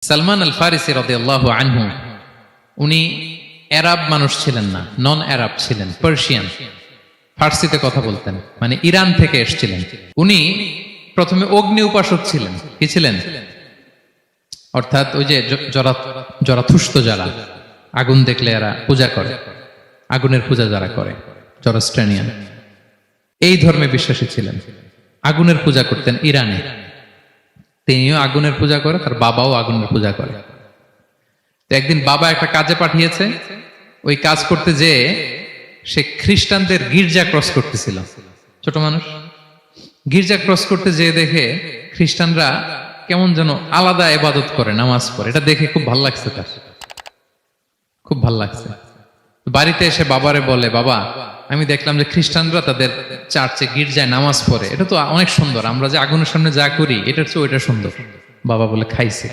সালমান আল ফারিসি রাদিয়াল্লাহু আনহু উনি আরব মানুষ ছিলেন না, নন আরব ছিলেন, পার্সিয়ান, ফার্সিতে কথা বলতেন, মানে ইরান থেকে এসেছিলেন। উনি প্রথমে অগ্নি উপাসক ছিলেন। কি ছিলেন? অর্থাৎ ওই যে জরাথুস্ত যারা আগুন দেখলে এরা পূজা করে, আগুনের পূজা যারা করে, জরাস্ট্রেনিয়ান, এই ধর্মে বিশ্বাসী ছিলেন। আগুনের পূজা করতেন ইরানে। তিনিও আগুনের পূজা করে, তার বাবাও আগুনের পূজা করে। তো একদিন বাবা একটা কাজে পাঠিয়েছে, ওই কাজ করতে যেয়ে সে খ্রিস্টানদের গির্জা ক্রস করতেছিল। ছোট মানুষ গির্জা ক্রস করতে যেয়ে দেখে খ্রিস্টানরা কেমন যেন আলাদা ইবাদত করে, নামাজ পড়ে। এটা দেখে খুব ভালো লাগছে, তার খুব ভালো লাগছে। বাড়িতে এসে বাবারে বলে, বাবা আমি দেখলাম যে খ্রিস্টানরা তাদের চার্চে গির্জায় নামাজ পড়ে, এটা তো অনেক সুন্দর, আমরা যে আগুনের সামনে যা করি এটার চেয়ে ওইটা সুন্দর। বাবা বলে, খাইছে,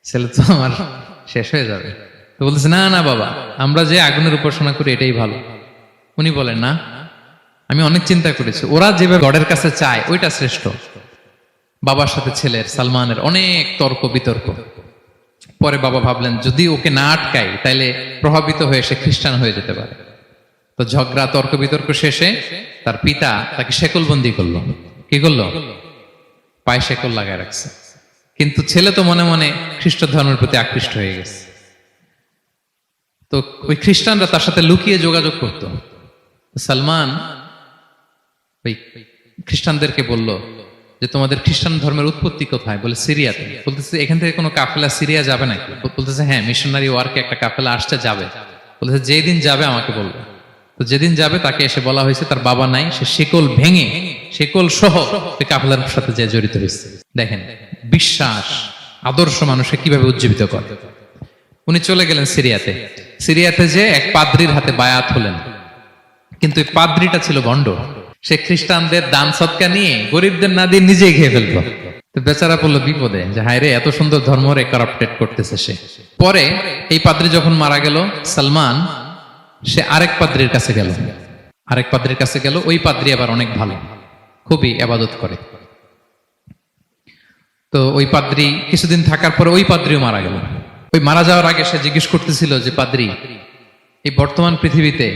ছেলে তো আমার শেষ হয়ে যাবে। তো বলতেছে, না না বাবা, আমরা যে আগুনের উপাসনা করি এটাই ভালো। উনি বলেন, না, আমি অনেক চিন্তা করেছি, ওরা যেভাবে গডের কাছে চায় ওইটা শ্রেষ্ঠ। বাবার সাথে ছেলের, সালমানের অনেক তর্ক বিতর্ক। পরে বাবা ভাবলেন, যদি ওকে না আটকাই তাইলে প্রভাবিত হয়ে সে খ্রিস্টান হয়ে যেতে পারে। তো ঝগড়া তর্ক বিতর্ক শেষে তার পিতা তাকে শেকলবন্দি করলো। কি করলো? পায়ে শেকল লাগায় রাখছে। কিন্তু ছেলে তো মনে মনে খ্রিস্ট ধর্মের প্রতি আকৃষ্ট হয়ে গেছে। তো ওই খ্রিস্টানরা তার সাথে লুকিয়ে যোগাযোগ করত। সালমান ওই খ্রিস্টানদেরকে বলল যে, তোমাদের খ্রিস্টান ধর্মের উৎপত্তি কোথায়? বলে, সিরিয়াতে। বলতেছে, এখান থেকে কোনো কাফেলা সিরিয়া যাবে নাকি? বলতেছে, হ্যাঁ, মিশনারি ওয়ার্কে একটা কাফেলা আসছে, যাবে। বলতেছে, যেদিন যাবে আমাকে বলবে। তো যেদিন যাবে তাকে এসে বলা হয়েছে তার বাবা নাই, সে শিকল ভেঙে, শিকল সহ ওই কাফেলার সাথে যে জড়িত হয়েছে। দেখেন বিশ্বাস, আদর্শ মানুষকে কিভাবে উজ্জীবিত করে। উনি চলে গেলেন সিরিয়াতে। সিরিয়াতে যে এক পাদ্রির হাতে বায়াত হলেন, কিন্তু এই পাদ্রিটা ছিল ভণ্ড। সে খ্রিস্টানদের দান সৎকা নিয়ে গরিবদের না দিয়ে নিজেই খেয়ে ফেলতো। তো বেচারা পড়লো বিপদে, যে হায় রে, এত সুন্দর ধর্ম রে কারাপ্টেড করতেছে সে। পরে এই পাদ্রি যখন মারা গেল, সালমান সে আরেক পাদ্রির কাছে গেল। আরেক পাদ্রির কাছে গেল। ওই পাদ্রি আবার অনেক ভালো, খুবই ইবাদত করে। তো ওই পাদ্রি কিছুদিন থাকার পরে ওই পাদ্রিও মারা গেল। ওই মারা যাওয়ার আগে সে জিজ্ঞেস করতেছিল যে, পাদ্রি, এই বর্তমান পৃথিবীতে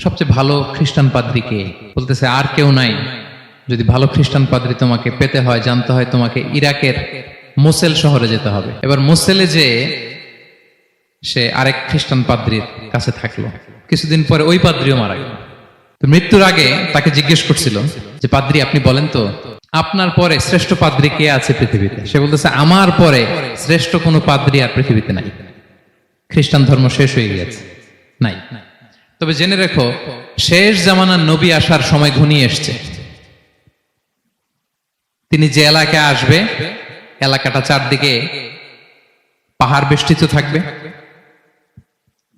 সবচেয়ে ভালো খ্রিস্টান পাদ্রি কে? বলতেছে, আর কেউ নাই। যদি ভালো খ্রিস্টান পাদ্রি তোমাকে পেতে হয়, জানতে হয়, তোমাকে ইরাকের মোসেল শহরে যেতে হবে। এবার মোসেলে যে সে আরেক খ্রিস্টান পাদ্রির কাছে থাকলো। কিছুদিন পরে ওই পাদ্রিও মারা গেল। তো মৃত্যুর আগে তাকে জিজ্ঞেস করছিল যে, পাদ্রি আপনি বলেন তো, আপনার পরে শ্রেষ্ঠ পাদ্রি কে আছে পৃথিবীতে? সে বলতেছে, আমার পরে শ্রেষ্ঠ কোনো পাদ্রি আর পৃথিবীতে নাই। খ্রিস্টান ধর্ম শেষ হয়ে গিয়েছে, নাই। তবে জেনে রেখো, শেষ জামানার নবী আসার সময় ঘনিয়ে এসছে। তিনি যে এলাকায় আসবে, এলাকাটা চারদিকে পাহাড় বেষ্টিত থাকবে।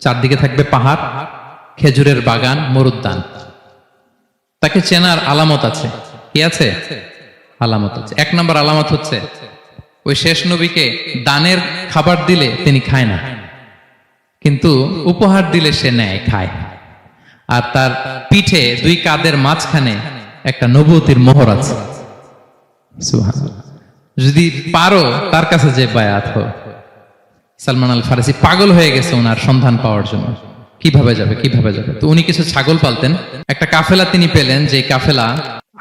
চারদিকে থাকবে পাহাড়, খেজুরের বাগান, মরুদ্যান। তাকে চেনার আলামত আছে। কি আছে? আলামত আছে। এক নম্বর আলামত হচ্ছে, ওই শেষ নবীকে দানের খাবার দিলে তিনি খায় না, কিন্তু উপহার দিলে সে নেয়, খায়। আর তার পিঠে দুই কাঁধের মাঝখানে একটা নবুয়তির মোহর আছে। সুবহানাল্লাহ। যদি পারো তার কাছে যে বায়াত হও। সালমান আল ফারিসি পাগল হয়ে গেছে ওনার সন্ধান পাওয়ার জন্য। কিভাবে যাবে, কিভাবে যাবে? তো উনি কিছু ছাগল পালতেন। একটা কাফেলা তিনি পেলেন, যে কাফেলা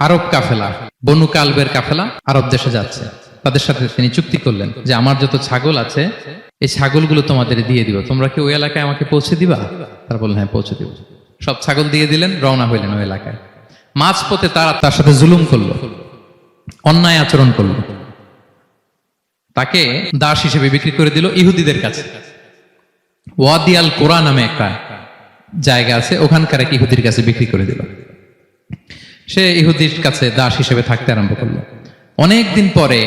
আরব কাফেলা, বনু কালবের কাফেলা, আরব দেশে যাচ্ছে। তাদের সাথে তিনি চুক্তি করলেন যে, আমার যত ছাগল আছে এই ছাগলগুলো তোমাদের দিয়ে দিব, তোমরা কি ওই এলাকায় আমাকে পৌঁছে দিবা? তারা বললেন, হ্যাঁ, পৌঁছে দিব। সব ছাগল দিয়ে দিলেন, রওনা হইলেন ওই এলাকায়। মাঝপথে তারা তার সাথে জুলুম করলো, অন্যায় আচরণ করলো। তাকে দাস হিসেবে বিক্রি করে দিল ইহুদিদের কাছে। ওয়াদি আল কোরা নামে একটা জায়গা আছে, ওখানকার এক ইহুদির কাছে বিক্রি করে দিল। সে ইহুদির কাছে দাস হিসেবে থাকতে আরম্ভ করলো। অনেকদিন পরে,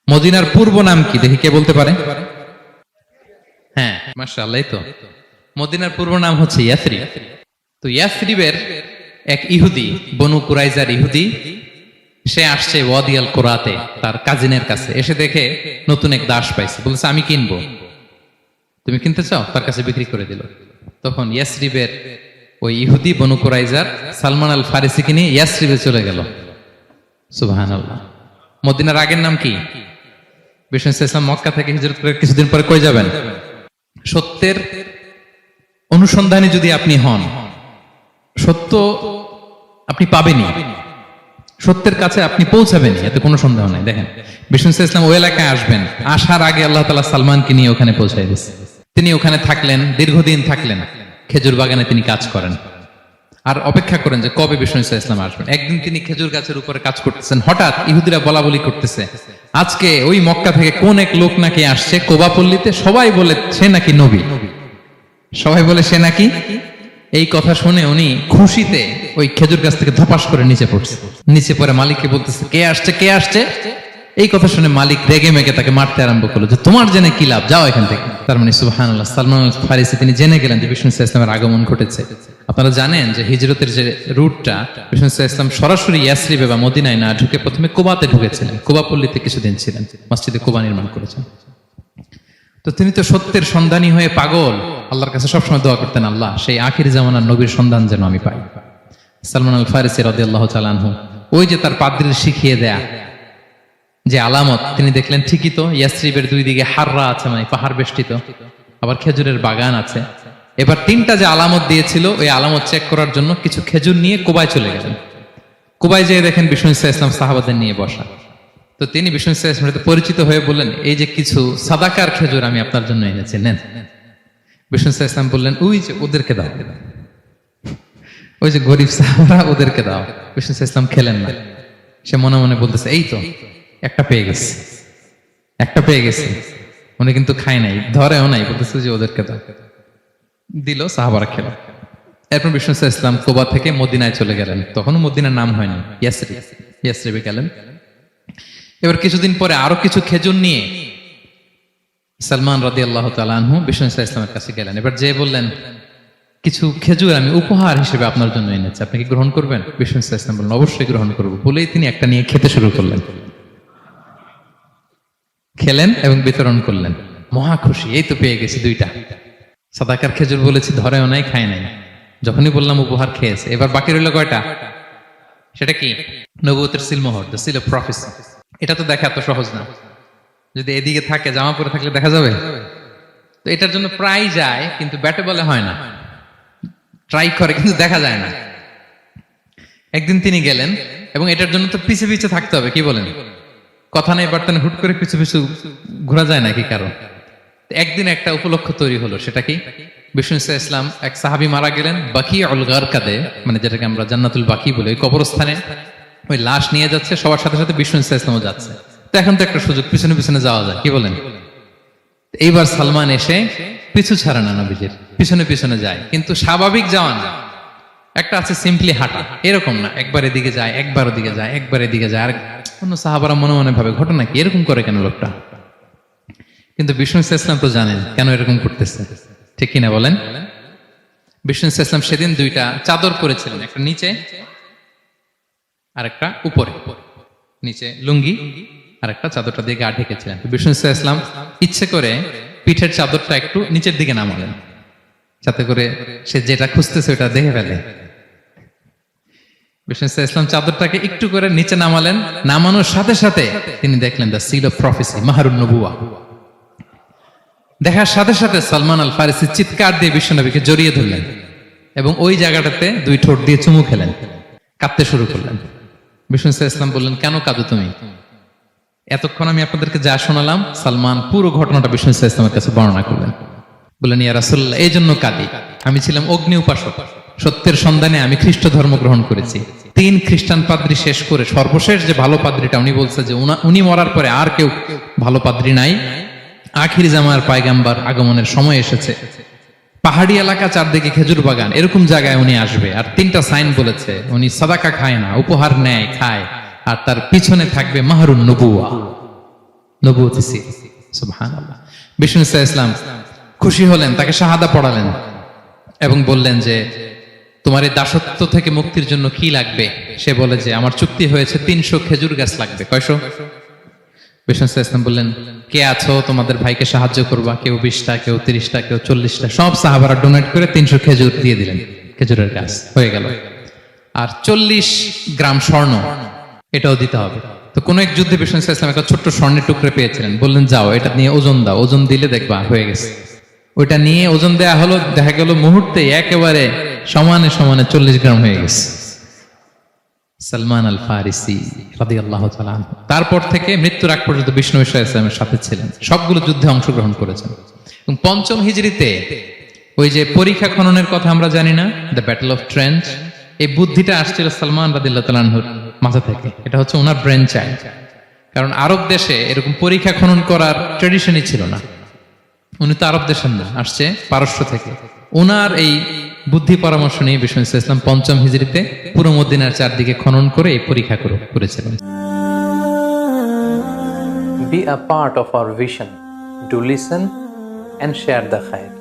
মদিনার পূর্ব নাম কি দেখি কে বলতে পারে? হ্যাঁ, মাশাআল্লাহ। তো মদিনার পূর্ব নাম হচ্ছে ইয়াসরিব। তো ইয়াসরিবের এক ইহুদি, বনু কুরাইজার ইহুদি, সে আসছে ওয়াদি আল কোরাতে তার কাজিনের কাছে। এসে দেখে নতুন এক দাস পাইছে, বলছে, আমি কিনবো, তুমি কিনতে চাও? তার কাছে বিক্রি করে দিল। তখন ইয়াসরিবের ওই ইহুদি, বনু কুরাইজার, সালমান আল ফারিসিকে নিয়ে ইয়াসরিবে চলে গেল। সুবহানাল্লাহ। মদিনার আগের নাম কি? বিষ্ণু ইসলাম মক্কা থেকে হিজরত করে কিছুদিন পরে কই যাবেন? সত্যের অনুসন্ধানে যদি আপনি হন, সত্য আপনি পাবেনই, সত্যের কাছে আপনি পৌঁছাবেনই, এতে কোনো সন্দেহ নাই। দেখেন বিষ্ণু ইসলাম ওই এলাকায় আসবেন, আসার আগে আল্লাহ তাআলা সালমানকে নিয়ে ওখানে পৌঁছায় দিয়েছে। তিনি ওখানে থাকলেন, দীর্ঘদিন থাকলেন, খেজুর বাগানে তিনি কাজ করেন আর অপেক্ষা করেন যে কবে বিষ্ণু ইসলাম আসবেন। একদিন তিনি খেজুর গাছের উপরে কাজ করতেছেন, হঠাৎ ইহুদিরা বলা বলি করতেছে, আজকে ওই মক্কা থেকে কোন এক লোক নাকি আসছে কোবাপল্লীতে, সবাই বলে সে নাকি নবী, সবাই বলে সে নাকি। এই কথা শুনে উনি খুশিতে ওই খেজুর গাছ থেকে ধপাস করে নিচে পড়ছে। নিচে পড়ে মালিককে বলতেছে, কে আসছে কে আসছে। এই কথা শুনে মালিক রেগে মেগে তাকে মারতে আরম্ভ করলো, যে তোমার জেনে কি লাভ, যাও এখান থেকে। তার মানে সুবহানাল্লাহ, সালমান আল ফারিসি তিনি জেনে গেলেন যে বিষ্ণু ইসলামের আগমন ঘটেছে। আপনারা জানেন যে হিজরতের যে রুটটা, বিষ্ণু ইসলাম সরাসরি ইয়াসরিবে বা মদিনায় না ঢুকে প্রথমে কুবাতে ঢুকেছিলেন, কুবাপল্লীতে কিছুদিন ছিলেন, মসজিদে কুবা নির্মাণ করেছেন। তো তিনি তো সত্যের সন্ধানী হয়ে পাগল, আল্লাহর কাছে সবসময় দোয়া করতেন, আল্লাহ সেই আখির জামানার নবীর সন্ধান যেন আমি পাই। সালমান আল ফারিসি রাদিয়াল্লাহু তাআলা আনহু, ওই যে তার পাদ্রীর শিখিয়ে দেয়া যে আলামত, তিনি দেখলেন ঠিকই তো ইয়াসরিবের দুই দিকে হাররা আছে, মানে পাহাড় বেষ্টিত, আবার খেজুরের বাগান আছে। এবার তিনটা যে আলামত দিয়েছিল, ওই আলামত চেক করার জন্য কিছু খেজুর নিয়ে কুবায় চলে গেলেন। কুবায় যেয়ে দেখেন বিষ্ণু ইসলাম সাহাবাদের নিয়ে বসা। তো তিনি বিষ্ণু ইসলামের সাথে পরিচিত হয়ে বললেন, এই যে কিছু সাদাকার খেজুর আমি আপনার জন্য এনেছি, নেন। বিষ্ণু ইসলাম বললেন, ওই যে ওদেরকে দাও, ওই যে গরিব সাহাবারা, ওদেরকে দাও। বিষ্ণু ইসলাম খেলেন না, সে মনে মনে বলতেছে, এই তো একটা পেয়ে গেছে, একটা পেয়ে গেছে। উনি কিন্তু খায় নাই, ধরেও নাই, বলতেছে যে ওদেরকে দাও। দিল, সাহাবারা খেল। এরপর বিষ্ণু ইসলাম কুবা থেকে মদিনায় চলে গেলেন, তখনও মদিনার নাম হয়নি, ইয়াসরিবে গেলেন। এবার কিছুদিন পরে আরো কিছু খেজুর নিয়ে সালমান রাদিয়াল্লাহু তাআলা আনহু বিষ্ণু ইসলামের কাছে গেলেন। এবার যে বললেন, কিছু খেজুর আমি উপহার হিসেবে আপনার জন্য এনেছি, আপনি কি গ্রহণ করবেন? বিষ্ণু ইসলাম বললেন, অবশ্যই গ্রহণ করবো। বলেই তিনি একটা নিয়ে খেতে শুরু করলেন, খেলেন এবং বিতরণ করলেন। মহা খুশি, এই তো পেয়ে গেছি দুইটা সাদাকার খেজুর, বলেছি ধরেও নাই, খায় নাই। যখনই বললাম উপহার, খেয়েছে। এবার বাকি রইল কয়টা? সেটা কি? নবুয়তের সিলমোহর, দ্য সিল অফ প্রফেসি। এটা তো দেখা এত সহজ না, যদি এদিকে থাকে, জামা পরে থাকলে দেখা যাবে? তো এটার জন্য প্রায় যায়, কিন্তু ব্যাটে বলে হয় না, ট্রাই করে কিন্তু দেখা যায় না। একদিন তিনি গেলেন, এবং এটার জন্য তো পিছে পিছে থাকতে হবে, কি বলেন? কথা নেই বার্তা নেই, হুট করে পিছু পিছু ঘোরা যায় নাকি কারো? একদিন একটা উপলক্ষ তৈরি হলো, সেটা কি? বিষ্ণু ইসলাম, এক সাহাবী মারা গেলেন বাকি উল গারকাদে, মানে যেটাকে আমরা জান্নাতুল বাকি বলি, ওই কবরস্থানে ওই লাশ নিয়ে যাচ্ছে, সবার সাথে সাথে বিষ্ণু ইসলামও যাচ্ছে। তো এখন তো একটা সুযোগ, পিছনে পিছনে যাওয়া যায়, কি বলেন? এইবার সালমান এসে পিছু ছাড়ে না, নবীজির পিছনে পিছনে যায়, কিন্তু স্বাভাবিক যাওয়া না। একটা আছে সিম্পলি হাঁটা, এরকম না, একবার এদিকে যায়, একবার ওদিকে যায়, একবার এদিকে যায়। আর অন্য সাহাবারা মনে মনে ভাবে, ঘটনা কি, এরকম করে কেন লোকটা? কিন্তু বিষ্ণু ইসলাম তো জানেন কেন এরকম করতেছে, ঠিক কিনা বলেন? বিষ্ণু ইসলাম সেদিন দুইটা চাদর পরেছিলেন, একটা নিচে আর একটা উপরে, নিচে লুঙ্গি আর একটা চাদরটা দিয়ে গা ঢেকেছিলেন। বিষ্ণু ইসলাম ইচ্ছে করে পিঠের চাদরটা একটু নিচের দিকে নামালেন, যাতে করে সে যেটা খুঁজতেছে ওটা দেখে ফেলে। বিষ্ণু ইসলাম চাদরটাকে একটু করে নিচে নামালেন, নামানোর সাথে সাথে তিনি দেখলেন দ্য সিল অফ প্রফেসি, মাহরুন নবুয়া। দেখার সাথে সাথে সালমান আল ফারিসি চিৎকার দিয়ে বিশ্বনবীকে জড়িয়ে ধরলেন এবং ওই জায়গাটাতে দুই ঠোঁট দিয়ে চুমু খেলেন, কাঁদতে শুরু করলেন। বিষ্ণু ইসলাম বললেন, কেন কাঁদো তুমি? এতক্ষণ আমি আপনাদেরকে যা শোনালাম, সালমান পুরো ঘটনাটা বিষ্ণু ইসলামের কাছে বর্ণনা করলেন। বললেন, ইয়া রাসূলুল্লাহ, এই জন্য কাঁদি, আমি ছিলাম অগ্নি উপাসক, সত্যের সন্ধানে আমি খ্রিস্ট ধর্ম গ্রহণ করেছি। 3 খ্রিস্টান পাদ্রী শেষ করে সর্বশেষ যে ভালো পাদ্রীটা, উনি বলছে যে উনি মরার পরে আর কেউ ভালো পাদ্রী নাই, আখির জামার পায়গাম্বার আগমনের সময় এসেছে। পাহাড়ি এলাকা, চারদিকে খেজুর বাগান, এরকম জায়গায় উনি আসবে। আর 3টা সাইন বলেছে, উনি সাদাকা খায় না, উপহার নেয়, খায়, আর তার পিছনে থাকবে মাহরুন নবুয়া, নবুয়তি সিল। সুবহানাল্লাহ। বিষ্ণু ইসলাম খুশি হলেন, তাকে শাহাদা পড়ালেন এবং বললেন যে, তোমার এই দাসত্ব থেকে মুক্তির জন্য কি লাগবে? সে বলে যে, আমার চুক্তি হয়েছে 300 খেজুর গাছ লাগবে। কয়শো? বিষ্ণু ইসলাম বললেন, কে আছো তোমাদের ভাইকে সাহায্য করবা? কেউ 20টা, কেউ 30টা, কেউ 40টা। সব সাহাবারা ডোনেট করে 300 খেজুর দিয়ে দিলেন, খেজুরের গাছ হয়ে গেল। আর 40 গ্রাম স্বর্ণ, এটাও দিতে হবে। তো কোন এক যুদ্ধে বিষ্ণু ইসলাম একটা ছোট্ট স্বর্ণের টুকরে পেয়েছিলেন, বললেন যাও এটা নিয়ে ওজন দাও, ওজন দিলে দেখবা হয়ে গেছে। ওইটা নিয়ে ওজন দেয়া হলো, দেখা গেল মুহূর্তে একেবারে সমানে সমানে 40 গ্রাম হয়ে গেছে। সালমান আল ফারিসি রাদিয়াল্লাহু তাআলা আনহু তারপর থেকে মৃত্যুর আগ পর্যন্ত বিষ্ণু ইসলামের সাথে ছিলেন, সবগুলো যুদ্ধে অংশগ্রহণ করেছেন। এবং 5ম হিজরিতে ওই যে পরীক্ষা খননের কথা আমরা জানি না, দ্য ব্যাটল অফ ট্রেঞ্চ, এই বুদ্ধিটা আসছিল সালমান রাদিয়াল্লাহু তাআলা আনহুর মাথা থেকে। এটা হচ্ছে ওনার ব্রেন চাইল্ড। কারণ আরব দেশে এরকম পরীক্ষা খনন করার ট্রেডিশনই ছিল না। উনি তো আরব দেশের না, আসছে পারস্য থেকে। ওনার এই বুদ্ধি পরামর্শ নিয়ে বিষ্ণু ইসলাম 5ম হিজরিতে পুরো মদিনার চারদিকে খনন করে এই পরীক্ষা করেছিলেন। Be a part of our vision. Do listen and share the khair.